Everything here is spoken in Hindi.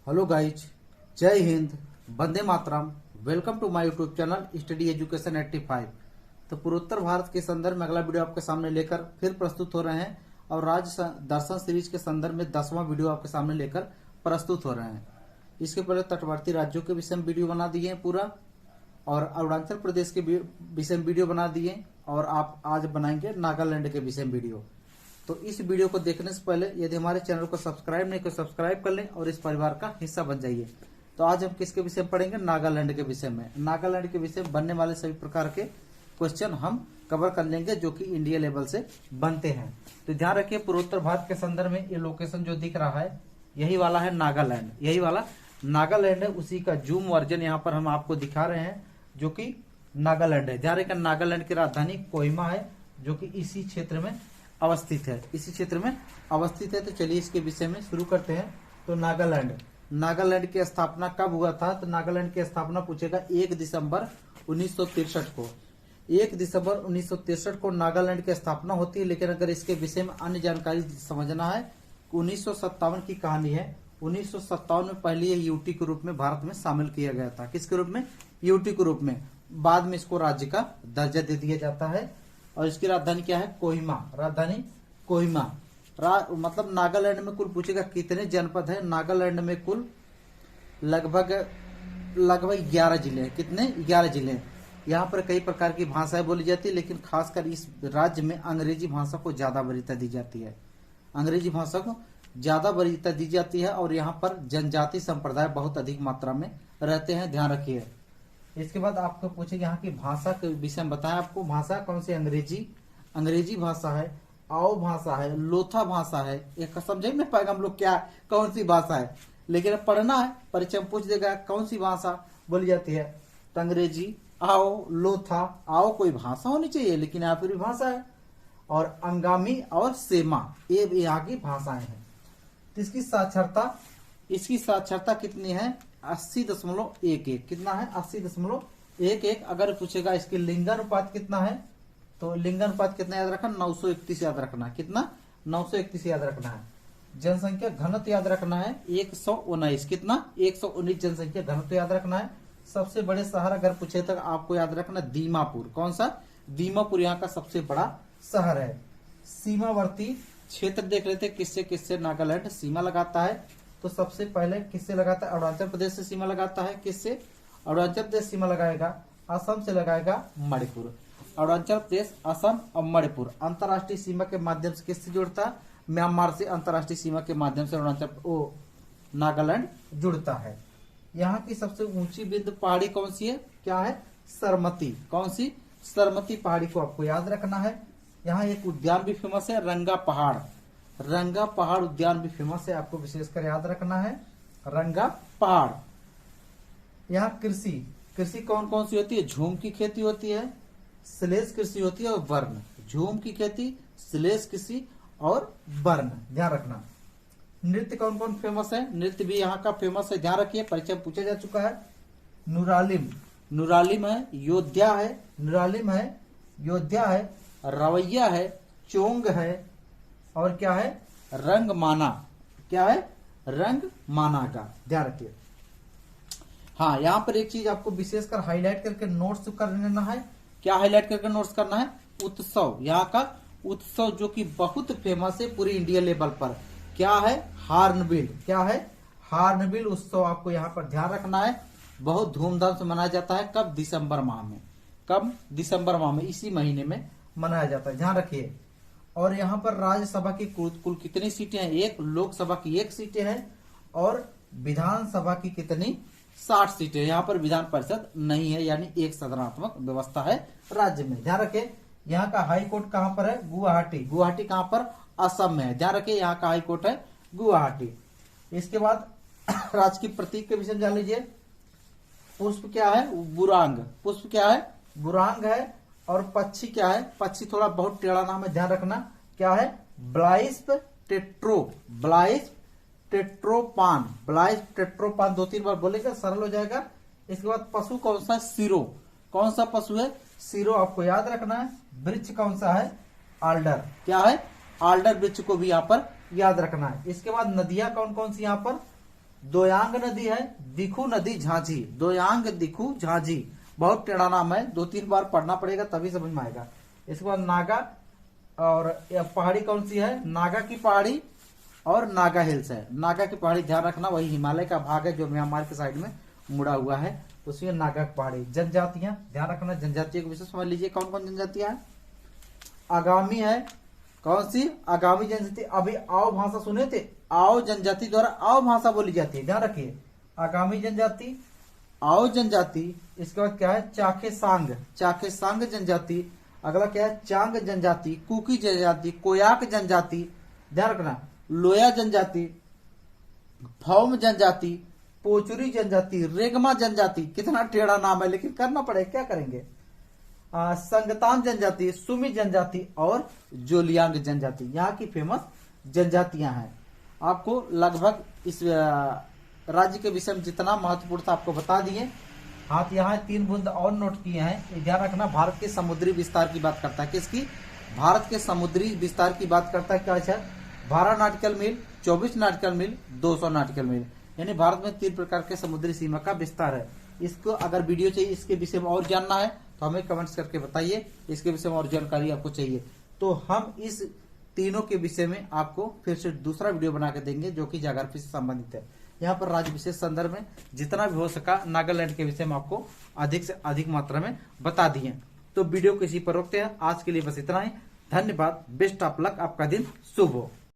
Hello guys, Jai Hind, Vande Mataram. Welcome to my YouTube channel study education 85। तो पूर्वोत्तर भारत के संदर्भ में अगला वीडियो आपके सामने लेकर फिर प्रस्तुत हो रहे हैं और राज्य दर्शन सीरीज के संदर्भ में 10वां वीडियो आपके सामने लेकर प्रस्तुत हो रहे हैं। इसके पहले तटवर्ती राज्यों के विषय में वीडियो बना दिए हैं पूरा, और अरुणाचल प्रदेश के विषय में वीडियो बना दिए, और आप आज बनाएंगे नागालैंड के विषय में वीडियो। तो इस वीडियो को देखने से पहले यदि हमारे चैनल को सब्सक्राइब नहीं तो सब्सक्राइब कर लें और इस परिवार का हिस्सा बन जाइए। तो आज हम किसके विषय में पढ़ेंगे? नागालैंड के विषय में। नागालैंड के विषय में बनने वाले सभी प्रकार के क्वेश्चन हम कवर कर लेंगे जो कि इंडिया लेवल से बनते हैं। तो ध्यान रखिए, पूर्वोत्तर भारत के संदर्भ में ये लोकेशन जो दिख रहा है यही वाला है नागालैंड, यही वाला नागालैंड है। उसी का जूम वर्जन यहाँ पर हम आपको दिखा रहे हैं जो कि नागालैंड है। ध्यान रखिए, नागालैंड की राजधानी कोहिमा है जो कि इसी क्षेत्र में अवस्थित है, इसी क्षेत्र में अवस्थित है। तो चलिए इसके विषय में शुरू करते हैं। तो नागालैंड की स्थापना कब हुआ था? तो नागालैंड की स्थापना पूछेगा 1 दिसंबर 1963 को। 1 दिसंबर 1963 को नागालैंड की स्थापना होती है। लेकिन अगर इसके विषय में अन्य जानकारी समझना है, 1957 की कहानी है। 1957 में पहले ये यूटी के रूप में भारत में शामिल किया गया था। किसके रूप में? यूटी के रूप में। बाद में इसको राज्य का दर्जा दे दिया जाता है। और इसकी राजधानी क्या है? कोहिमा। राजधानी कोहिमा। मतलब नागालैंड में कुल पूछेगा कितने जनपद है? नागालैंड में कुल लगभग 11 जिले हैं। कितने? 11 जिले हैं। यहाँ पर कई प्रकार की भाषाएं बोली जाती है, लेकिन खासकर इस राज्य में अंग्रेजी भाषा को ज्यादा वरीयता दी जाती है। अंग्रेजी भाषा को ज्यादा वरीयता दी जाती है और यहाँ पर जनजाति संप्रदाय बहुत अधिक मात्रा में रहते हैं। ध्यान रखिए। इसके बाद आपको पूछेगा यहाँ की भाषा के विषय में बताएं आपको। भाषा कौन सी? अंग्रेजी भाषा है, आओ भाषा है, लोथा भाषा है। एक समझ में पाएगा हम लोग क्या कौन सी भाषा है, लेकिन अब पढ़ना है, परीक्षा में पूछ देगा कौन सी भाषा बोली जाती है। तो अंग्रेजी, आओ, लोथा। आओ कोई भाषा होनी चाहिए, लेकिन यहाँ पर भी भाषा है। और अंगामी और सेमा, ये यहाँ की भाषाएं हैं। तो इसकी साक्षरता कितनी है? 80.11। कितना है? 80.11। अगर पूछेगा इसके लिंगानुपात कितना है, तो लिंगानुपात कितना याद रखना? 931 याद रखना। कितना? 931 याद रखना है। जनसंख्या घनत्व याद रखना है 119। कितना? 119 जनसंख्या घनत्व याद रखना है। सबसे बड़े शहर अगर पूछे तो आपको याद रखना दीमापुर। कौन सा? दीमापुर यहाँ का सबसे बड़ा शहर है। सीमावर्ती क्षेत्र देख लेते किससे किससे नागालैंड सीमा लगाता है। तो सबसे पहले किससे लगाता है? अरुणाचल प्रदेश से सीमा लगाता है। किससे? अरुणाचल प्रदेश सीमा लगाएगा, असम से लगाएगा मणिपुर। अरुणाचल प्रदेश, असम और मणिपुर अंतर्राष्ट्रीय सीमा के माध्यम से किससे जुड़ता है? म्यांमार से अंतर्राष्ट्रीय सीमा के माध्यम से नागालैंड जुड़ता है। यहाँ की सबसे ऊंची बिंदु पहाड़ी कौन सी है? क्या है? सरमती। कौन सी? सरमती पहाड़ी को आपको याद रखना है। यहाँ एक उद्यान भी फेमस है, रंगा पहाड़ उद्यान भी फेमस है, आपको विशेषकर याद रखना है रंगा पहाड़। यहाँ कृषि कौन कौन सी होती है? झूम की खेती होती है, श्लेष कृषि होती है और वर्ण। झूम की खेती, श्लेष कृषि और वर्ण, ध्यान रखना। नृत्य कौन कौन फेमस है? नृत्य भी यहाँ का फेमस है, ध्यान रखिए, परीक्षा में पूछा जा चुका है। नुरालिम है, योद्धा है, रवैया है, चोंग है, और क्या है? रंगमाना। क्या है? रंगमाना का, ध्यान रखिए। हाँ, यहाँ पर एक चीज आपको विशेषकर हाईलाइट करके नोट्स कर लेना है। क्या हाईलाइट करके नोट्स करना है? उत्सव। यहाँ का उत्सव जो कि बहुत फेमस है पूरी इंडिया लेवल पर। क्या है? हार्नबिल। क्या है? हार्नबिल उत्सव आपको यहाँ पर ध्यान रखना है। बहुत धूमधाम से मनाया जाता है। कब? दिसंबर माह में। कब? दिसंबर माह में, इसी महीने में मनाया जाता है, ध्यान रखिए। और यहाँ पर राज्यसभा की कुल कितनी सीटें हैं? 1। लोकसभा की 1 सीटें हैं। और विधानसभा की कितनी? 60 सीटें। यहाँ पर विधान परिषद नहीं है, यानी एक सदनात्मक व्यवस्था है राज्य में, ध्यान रखिए। यहाँ का हाई कोर्ट कहाँ पर है? गुवाहाटी कहाँ पर? असम में है, ध्यान रखिए। यहाँ का हाई कोर्ट है गुवाहाटी। इसके बाद राज्य की प्रतीक के विषय जान लीजिए। पुष्प क्या है? बुरांग। पुष्प क्या है? बुरांग है। और पक्षी क्या है? पक्षी थोड़ा बहुत टेढ़ा नाम है, ध्यान रखना। क्या है? ब्लाइस टेट्रोपान। 2-3 बार बोलेगा, सरल हो जाएगा। इसके बाद पशु कौन सा? सिरो। कौन सा पशु है? सिरो, आपको याद रखना है। वृक्ष कौन सा है? आल्डर। क्या है? आल्डर वृक्ष को भी यहाँ पर याद रखना है। इसके बाद नदियां कौन कौन सी यहाँ पर? दोयांग नदी है, दिखू नदी झांझी, दोयांग दिखू झांझी, बहुत टेढ़ा नाम है, 2-3 बार पढ़ना पड़ेगा तभी समझ में आएगा। इसके बाद नागा, और पहाड़ी कौन सी है, नागा की पहाड़ी और नागा हिल्स है। नागा की पहाड़ी ध्यान रखना, वही हिमालय का भाग है जो म्यांमार के साइड में मुड़ा हुआ है, उसमें नागा की पहाड़ी। जनजातियां ध्यान रखना, जनजातियों के विषय समझ लीजिए कौन कौन जनजातियां है। आगामी है, कौन सी, आगामी जनजाति। अभी आओ भाषा सुने थे, आओ जनजाति द्वारा आओ भाषा बोली जाती है, ध्यान रखिए। आगामी जनजाति, आओ जनजाति। इसके बाद क्या है, चाखे सांग, चाखे सांग जनजाति। अगला क्या है, चांग जनजाति, कुकी जनजाति, कोयाक जनजाति, ध्यान रखना। लोया जनजाति, फौम जनजाति, पोचुरी जनजाति, रेगमा जनजाति। कितना टेढ़ा नाम है लेकिन करना पड़ेगा, क्या करेंगे। संगतान जनजाति, सुमी जनजाति और जोलियांग जनजाति, यहाँ की फेमस जनजातियां हैं। आपको लगभग इस राज्य के विषय में जितना महत्वपूर्ण था आपको बता दिए। हाथ यहाँ 3 बूंद और नोट किए हैं, ध्यान रखना। भारत के समुद्री विस्तार की बात करता है, किसकी, भारत के समुद्री विस्तार की बात करता है। क्या है, 12 नॉटिकल मील, 24 नॉटिकल मील, 200 नॉटिकल मील, यानी भारत में 3 प्रकार के समुद्री सीमा का विस्तार है। इसको अगर वीडियो चाहिए इसके विषय में और जानना है तो हमें कमेंट्स करके बताइए, इसके विषय में और जानकारी आपको चाहिए तो हम इस तीनों के विषय में आपको फिर से दूसरा वीडियो बना के देंगे जो कि ज्योग्राफी से संबंधित है। यहाँ पर राज्य विशेष संदर्भ में जितना भी हो सका नागालैंड के विषय में आपको अधिक से अधिक मात्रा में बता दिए। तो वीडियो को इसी पर रोकते हैं, आज के लिए बस इतना ही। धन्यवाद, बेस्ट ऑफ लक, आपका दिन शुभ हो।